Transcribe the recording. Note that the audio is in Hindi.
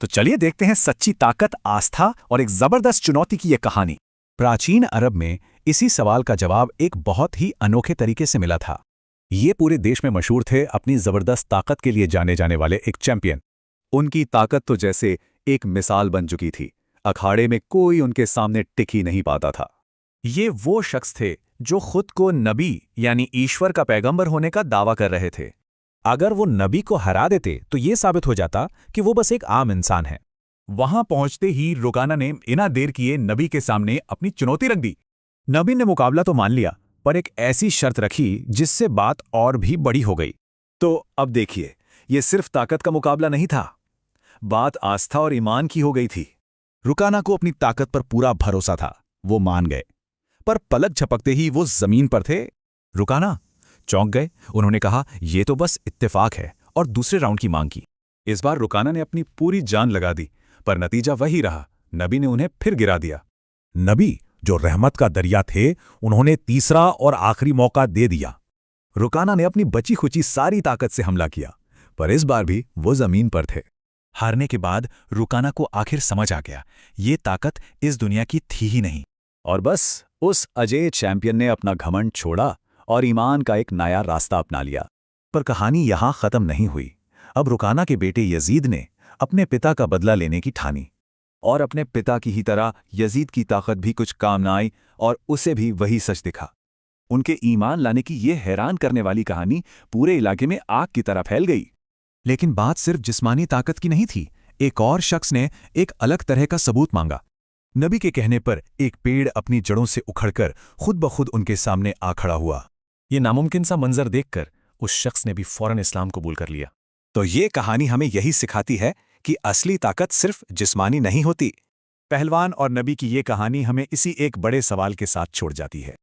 तो चलिए देखते हैं सच्ची ताकत, आस्था और एक जबरदस्त चुनौती की यह कहानी। प्राचीन अरब में इसी सवाल का जवाब एक बहुत ही अनोखे तरीके से मिला था। ये पूरे देश में मशहूर थे अपनी जबरदस्त ताकत के लिए जाने जाने वाले एक चैंपियन। उनकी ताकत तो जैसे एक मिसाल बन चुकी थी। अखाड़े में कोई उनके सामने टिक ही नहीं पाता था। ये वो शख्स थे जो खुद को नबी यानी ईश्वर का पैगंबर होने का दावा कर रहे थे। अगर वो नबी को हरा देते तो ये साबित हो जाता कि वो बस एक आम इंसान है। वहां पहुंचते ही रुकाना ने बिना देर किए नबी के सामने अपनी चुनौती रख दी। नबी ने मुकाबला तो मान लिया, पर एक ऐसी शर्त रखी जिससे बात और भी बड़ी हो गई। तो अब देखिए, ये सिर्फ ताकत का मुकाबला नहीं था, बात आस्था और ईमान की हो गई थी। रुकाना को अपनी ताकत पर पूरा भरोसा था, वो मान गए। पर पलक झपकते ही वो जमीन पर थे। रुकाना चौंक गए। उन्होंने कहा, यह तो बस इत्तेफाक है, और दूसरे राउंड की मांग की। इस बार रुकाना ने अपनी पूरी जान लगा दी, पर नतीजा वही रहा। नबी ने उन्हें फिर गिरा दिया। नबी, जो रहमत का दरिया थे, उन्होंने तीसरा और आखिरी मौका दे दिया। रुकाना ने अपनी बची खुची सारी ताकत से हमला किया, पर इस बार भी वो जमीन पर थे। हारने के बाद रुकाना को आखिर समझ आ गया, ये ताकत इस दुनिया की थी ही नहीं। और बस उस अजय चैंपियन ने अपना घमंड छोड़ा और ईमान का एक नया रास्ता अपना लिया। पर कहानी यहां खत्म नहीं हुई। अब रुकाना के बेटे यजीद ने अपने पिता का बदला लेने की ठानी, और अपने पिता की ही तरह यजीद की ताकत भी कुछ काम न आई और उसे भी वही सच दिखा। उनके ईमान लाने की ये हैरान करने वाली कहानी पूरे इलाके में आग की तरह फैल गई। लेकिन बात सिर्फ जिस्मानी ताकत की नहीं थी। एक और शख्स ने एक अलग तरह का सबूत मांगा। नबी के कहने पर एक पेड़ अपनी जड़ों से उखड़कर खुद ब खुद उनके सामने आ खड़ा हुआ। ये नामुमकिन सा मंजर देखकर उस शख्स ने भी फौरन इस्लाम कबूल कर लिया। तो ये कहानी हमें यही सिखाती है कि असली ताकत सिर्फ जिस्मानी नहीं होती। पहलवान और नबी की ये कहानी हमें इसी एक बड़े सवाल के साथ छोड़ जाती है।